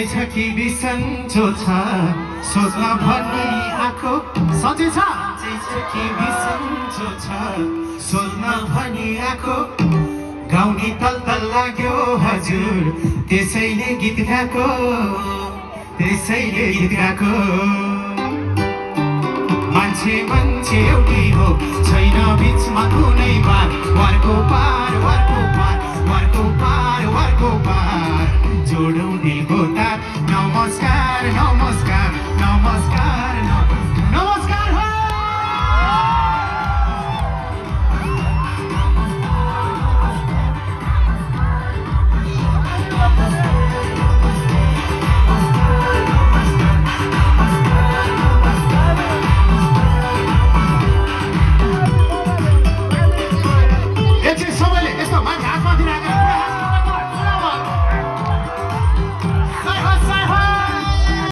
छ कि बिसन्चो छ सोध्न भनी आँखो सधैँ छ कि बिसन्चो छ सोध्न भनी आँखो गाउने तल लाग्यो हजुर त्यसैले गीत गाएको त्यसैले गीत गाएको मान्छे मान्छे एउटै हो छैन बिचमा कुनै बार वारको पार वारको पार वारको पार वारको पार जोडौँ दिलको तार नमस्कार नमस्कार नमस्कार नमस्कार